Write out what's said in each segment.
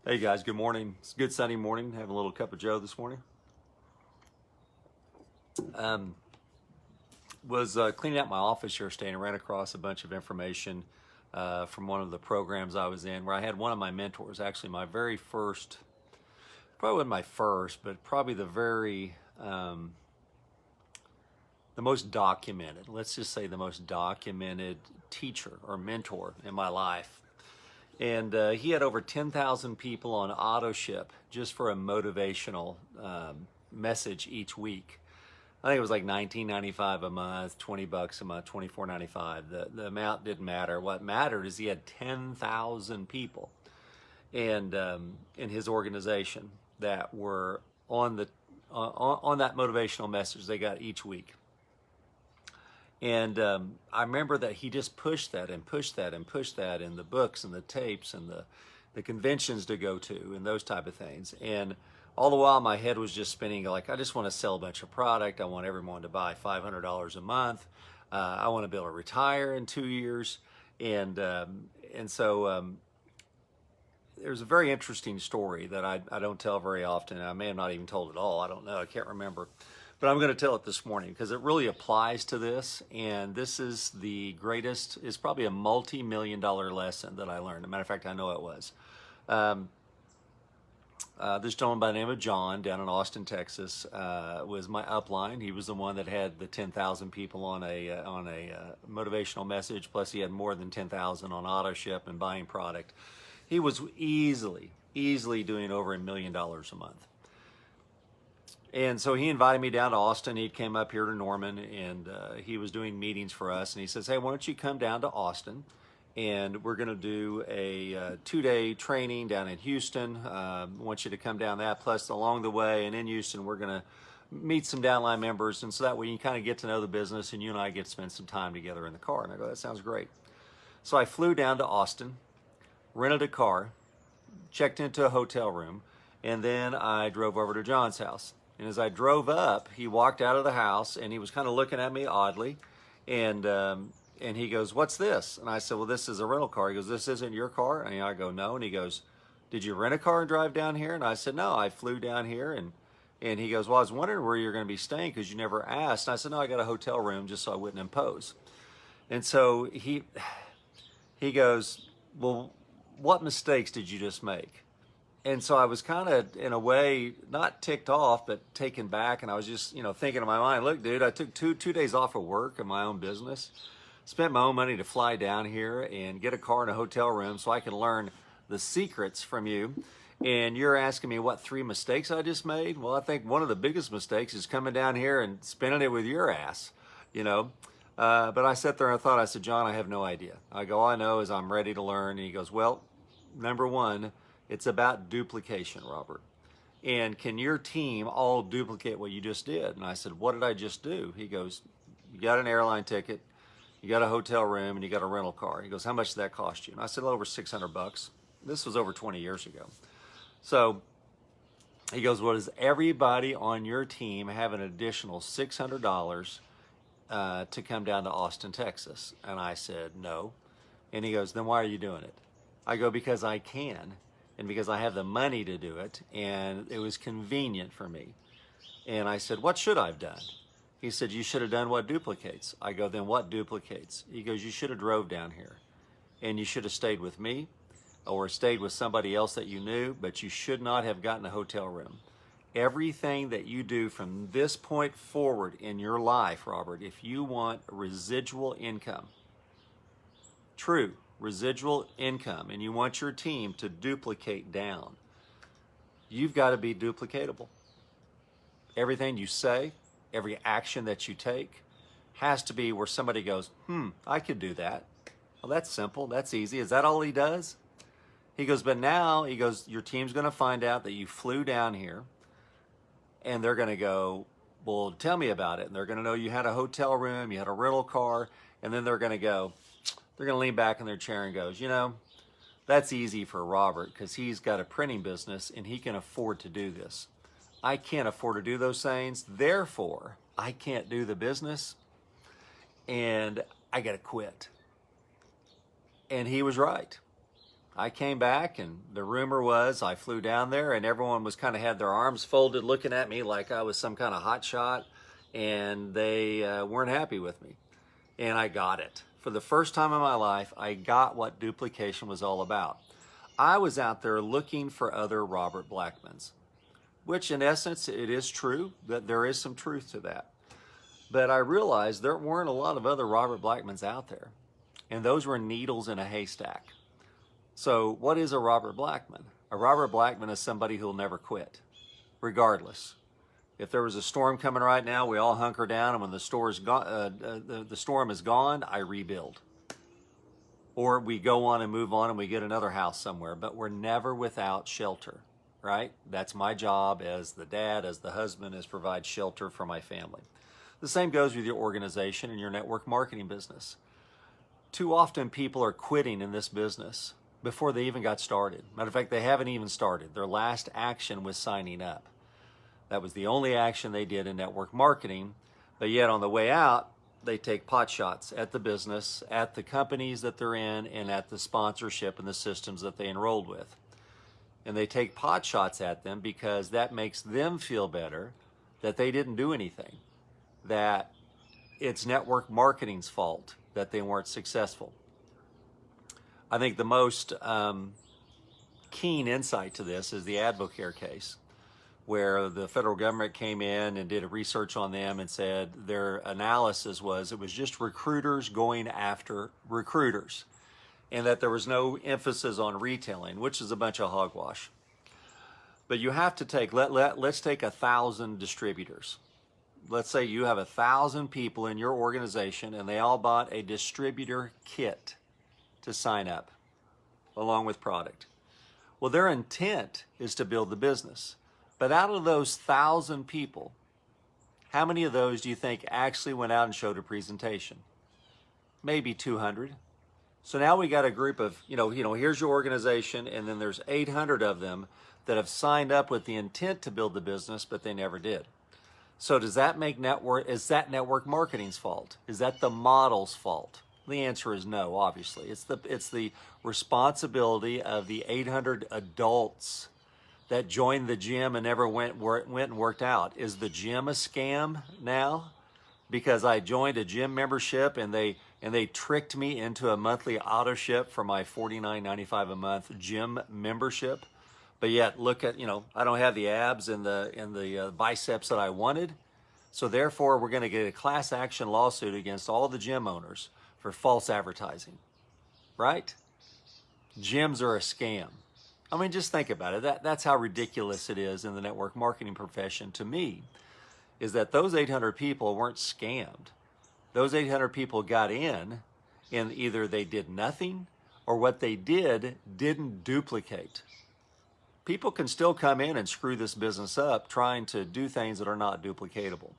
Hey guys, good morning. It's a good sunny morning. Having a little cup of Joe this morning. Um, was cleaning out my office yesterday and ran across a bunch of information from one of the programs I was in where I had one of my mentors, actually my very first, probably wasn't my first, but probably the most documented, let's just say the most documented teacher or mentor in my life. And he had over 10,000 people on Autoship just for a motivational message each week. I think it was like $19.95 a month, $20 a month, $24.95. The amount didn't matter. What mattered is he had 10,000 people and in his organization that were on that motivational message they got each week. And I remember that he just pushed that and pushed that and pushed that in the books and the tapes and the conventions to go to and those type of things. And all the while my head was just spinning like, I just want to sell a bunch of product. I want everyone to buy $500 a month. I want to be able to retire in 2 years. And so there's a very interesting story that I don't tell very often. I may have not even told it all. I don't know. I can't remember. But I'm going to tell it this morning because it really applies to this. And this is the greatest, it's probably a multi-million-dollar lesson that I learned. As a matter of fact, I know it was. This gentleman by the name of John down in Austin, Texas, was my upline. He was the one that had the 10,000 people on a motivational message. Plus he had more than 10,000 on Autoship and buying product. He was easily doing over $1 million a month. And so he invited me down to Austin. He came up here to Norman, and he was doing meetings for us. And he says, hey, why don't you come down to Austin, and we're going to do a 2-day training down in Houston. I want you to come down that. Plus, along the way and in Houston, we're going to meet some downline members. And so that way you kind of get to know the business, and you and I get to spend some time together in the car. And I go, that sounds great. So I flew down to Austin, rented a car, checked into a hotel room, and then I drove over to John's house. And as I drove up, he walked out of the house and he was kind of looking at me oddly. And he goes, what's this? And I said, well, this is a rental car. He goes, this isn't your car? And I go, no. And he goes, did you rent a car and drive down here? And I said, no, I flew down here. And he goes, well, I was wondering where you're going to be staying because you never asked. And I said, no, I got a hotel room just so I wouldn't impose. And so he goes, well, what mistakes did you just make? And so I was kind of, in a way, not ticked off, but taken back. And I was just, thinking in my mind, look, dude, I took two days off of work in my own business, spent my own money to fly down here and get a car and a hotel room so I can learn the secrets from you. And you're asking me what 3 mistakes I just made? Well, I think one of the biggest mistakes is coming down here and spending it with your ass, But I sat there and I said, John, I have no idea. I go, all I know is I'm ready to learn. And he goes, well, number one, it's about duplication, Robert. And can your team all duplicate what you just did? And I said, what did I just do? He goes, you got an airline ticket, you got a hotel room, and you got a rental car. He goes, how much did that cost you? And I said, over $600. This was over 20 years ago. So he goes, well, does everybody on your team have an additional $600 to come down to Austin, Texas? And I said, no. And he goes, then why are you doing it? I go, because I can. And because I have the money to do it, and it was convenient for me. And I said, what should I have done? He said, you should have done what duplicates. I go, then what duplicates? He goes, you should have drove down here, and you should have stayed with me or stayed with somebody else that you knew, but you should not have gotten a hotel room. Everything that you do from this point forward in your life, Robert, if you want residual income, true residual income, and you want your team to duplicate down, you've got to be duplicatable. Everything you say, every action that you take has to be where somebody goes, I could do that. Well, that's simple. That's easy. Is that all he does? He goes, but now, he goes, your team's going to find out that you flew down here, and they're going to go, well, tell me about it. And they're going to know you had a hotel room, you had a rental car, and then they're going to lean back in their chair and goes, that's easy for Robert because he's got a printing business and he can afford to do this. I can't afford to do those things. Therefore, I can't do the business and I got to quit. And he was right. I came back, and the rumor was I flew down there, and everyone was kind of had their arms folded looking at me like I was some kind of hot shot, and they weren't happy with me. And I got it. For the first time in my life, I got what duplication was all about. I was out there looking for other Robert Blackmans, which in essence, it is true that there is some truth to that. But I realized there weren't a lot of other Robert Blackmans out there, and those were needles in a haystack. So what is a Robert Blackman? A Robert Blackman is somebody who'll never quit, regardless. If there was a storm coming right now, we all hunker down, and when the storm is gone, I rebuild. Or we go on and move on and we get another house somewhere, but we're never without shelter, right? That's my job as the dad, as the husband, is provide shelter for my family. The same goes with your organization and your network marketing business. Too often people are quitting in this business before they even got started. Matter of fact, they haven't even started. Their last action was signing up. That was the only action they did in network marketing, but yet on the way out, they take pot shots at the business, at the companies that they're in, and at the sponsorship and the systems that they enrolled with. And they take pot shots at them because that makes them feel better that they didn't do anything, that it's network marketing's fault that they weren't successful. I think the most keen insight to this is the Advocare case, where the federal government came in and did a research on them and said their analysis was it was just recruiters going after recruiters, and that there was no emphasis on retailing, which is a bunch of hogwash. But you have to take, let's take 1,000 distributors. Let's say you have 1,000 people in your organization and they all bought a distributor kit to sign up along with product. Well, their intent is to build the business. But out of those 1,000 people, how many of those do you think actually went out and showed a presentation? Maybe 200. So now we got a group of, here's your organization, and then there's 800 of them that have signed up with the intent to build the business, but they never did. So does that make is that network marketing's fault? Is that the model's fault? The answer is no, obviously. It's the responsibility of the 800 adults that joined the gym and never went and worked out. Is the gym a scam now? Because I joined a gym membership and they tricked me into a monthly Autoship for my $49.95 a month gym membership. But yet, look at, I don't have the abs and the biceps that I wanted. So therefore, we're going to get a class action lawsuit against all the gym owners for false advertising, right? Gyms are a scam. I mean, just think about it. That's how ridiculous it is in the network marketing profession to me, is that those 800 people weren't scammed. Those 800 people got in, and either they did nothing or what they didn't duplicate. People can still come in and screw this business up trying to do things that are not duplicatable.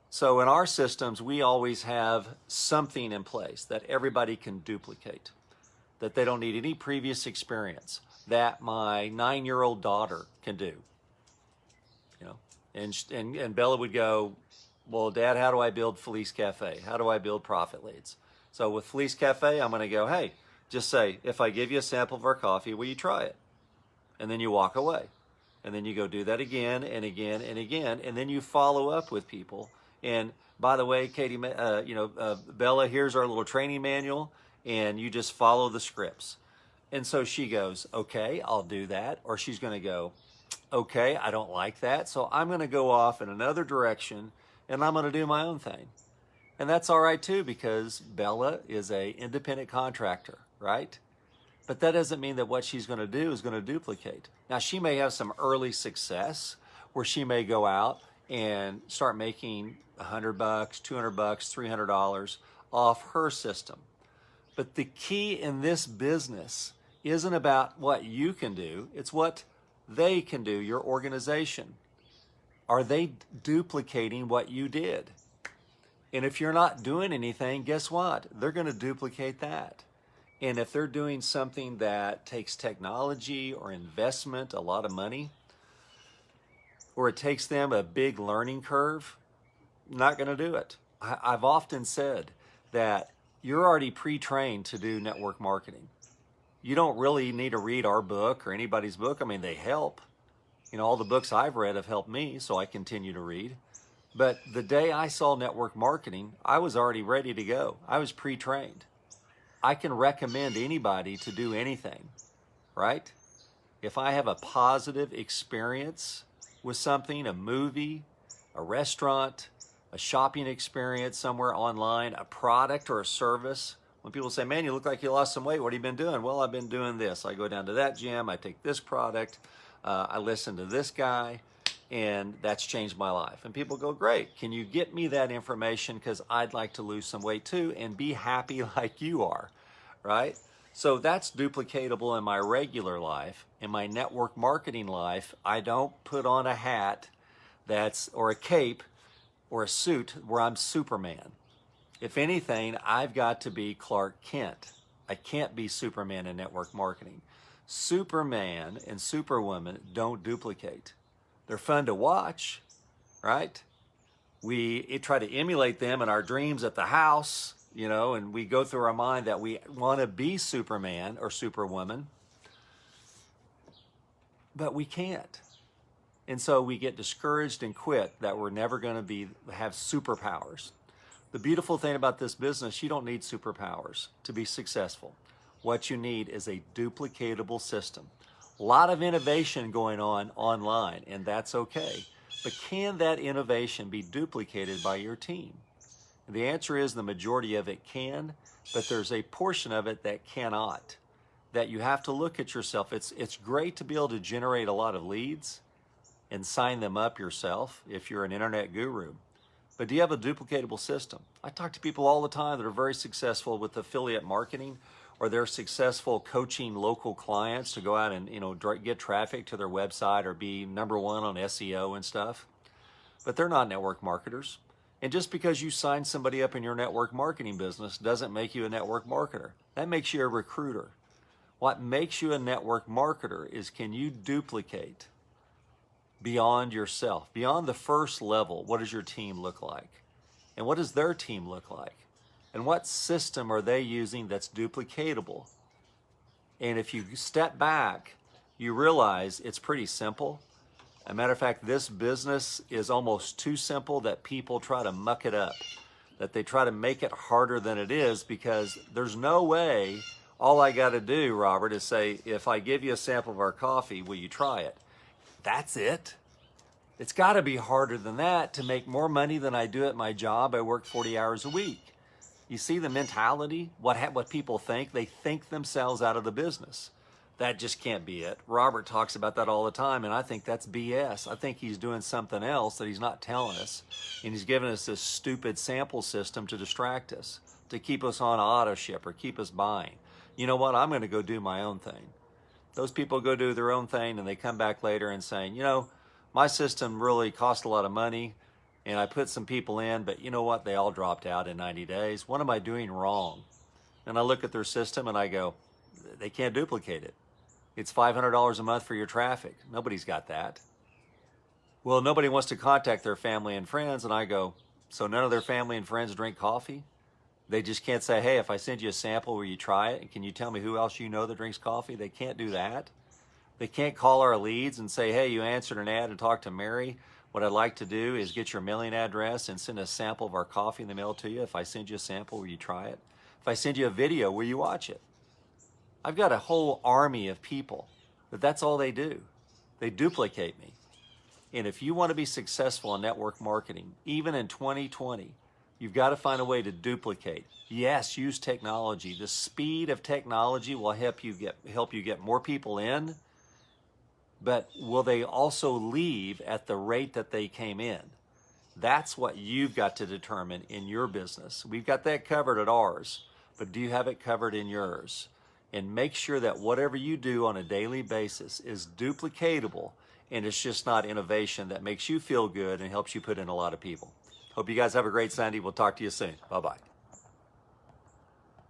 So in our systems, we always have something in place that everybody can duplicate, that they don't need any previous experience, that my 9-year-old daughter can do. And Bella would go, well, Dad, how do I build Felice Cafe? How do I build profit leads? So with Felice Cafe, I'm going to go, hey, just say, if I give you a sample of our coffee, will you try it? And then you walk away. And then you go do that again and again and again. And then you follow up with people. And by the way, Katie, Bella, here's our little training manual. And you just follow the scripts. And so she goes, okay, I'll do that. Or she's going to go, okay, I don't like that. So I'm going to go off in another direction and I'm going to do my own thing. And that's all right too, because Bella is an independent contractor, right? But that doesn't mean that what she's going to do is going to duplicate. Now, she may have some early success where she may go out and start making $100, $200, $300 off her system. But the key in this business isn't about what you can do. It's what they can do, your organization. Are they duplicating what you did? And if you're not doing anything, guess what? They're going to duplicate that. And if they're doing something that takes technology or investment, a lot of money, or it takes them a big learning curve, not going to do it. I've often said that you're already pre-trained to do network marketing. You don't really need to read our book or anybody's book. I mean, they help. You know, all the books I've read have helped me, so I continue to read. But the day I saw network marketing, I was already ready to go. I was pre-trained. I can recommend anybody to do anything, right? If I have a positive experience with something, a movie, a restaurant, a shopping experience somewhere online, a product or a service, when people say, man, you look like you lost some weight, what have you been doing? Well, I've been doing this. I go down to that gym, I take this product, I listen to this guy, and that's changed my life. And people go, great, can you get me that information? Because I'd like to lose some weight too and be happy like you are, right? So that's duplicatable in my regular life. In my network marketing life, I don't put on a hat or a cape or a suit where I'm Superman. If anything, I've got to be Clark Kent. I can't be Superman in network marketing. Superman and Superwoman don't duplicate. They're fun to watch, right? We try to emulate them in our dreams at the house, you know, and we go through our mind that we want to be Superman or Superwoman, but we can't. And so we get discouraged and quit that we're never going to have superpowers. The beautiful thing about this business, you don't need superpowers to be successful. What you need is a duplicatable system. A lot of innovation going on online, and that's okay. But can that innovation be duplicated by your team? The answer is the majority of it can, but there's a portion of it that cannot. That you have to look at yourself. It's great to be able to generate a lot of leads and sign them up yourself if you're an internet guru. But do you have a duplicatable system? I talk to people all the time that are very successful with affiliate marketing, or they're successful coaching local clients to go out and, you know, get traffic to their website or be number one on SEO and stuff. But they're not network marketers. And just because you sign somebody up in your network marketing business doesn't make you a network marketer. That makes you a recruiter. What makes you a network marketer is, can you duplicate beyond yourself, beyond the first level? What does your team look like? And what does their team look like? And what system are they using that's duplicatable? And if you step back, you realize it's pretty simple. As a matter of fact, this business is almost too simple that people try to muck it up, that they try to make it harder than it is, because there's no way. All I got to do, Robert, is say, if I give you a sample of our coffee, will you try it? That's it. It's got to be harder than that to make more money than I do at my job. I work 40 hours a week. You see the mentality, what people think? They think themselves out of the business. That just can't be it. Robert talks about that all the time, and I think that's BS. I think he's doing something else that he's not telling us, and he's giving us this stupid sample system to distract us, to keep us on Autoship or keep us buying. You know what? I'm going to go do my own thing. Those people go do their own thing, and they come back later and saying, you know, my system really cost a lot of money, and I put some people in, but you know what? They all dropped out in 90 days. What am I doing wrong? And I look at their system and I go, they can't duplicate it. It's $500 a month for your traffic. Nobody's got that. Well, nobody wants to contact their family and friends. And I go, so none of their family and friends drink coffee? They just can't say, hey, if I send you a sample, will you try it? And can you tell me who else you know that drinks coffee? They can't do that. They can't call our leads and say, hey, you answered an ad and talked to Mary. What I'd like to do is get your mailing address and send a sample of our coffee in the mail to you. If I send you a sample, will you try it? If I send you a video, will you watch it? I've got a whole army of people, but that's all they do. They duplicate me. And if you want to be successful in network marketing, even in 2020, you've got to find a way to duplicate. Yes, use technology. The speed of technology will help you get more people in, but will they also leave at the rate that they came in? That's what you've got to determine in your business. We've got that covered at ours, but do you have it covered in yours? And make sure that whatever you do on a daily basis is duplicatable, and it's just not innovation that makes you feel good and helps you put in a lot of people. Hope you guys have a great Sunday. We'll talk to you soon. Bye-bye.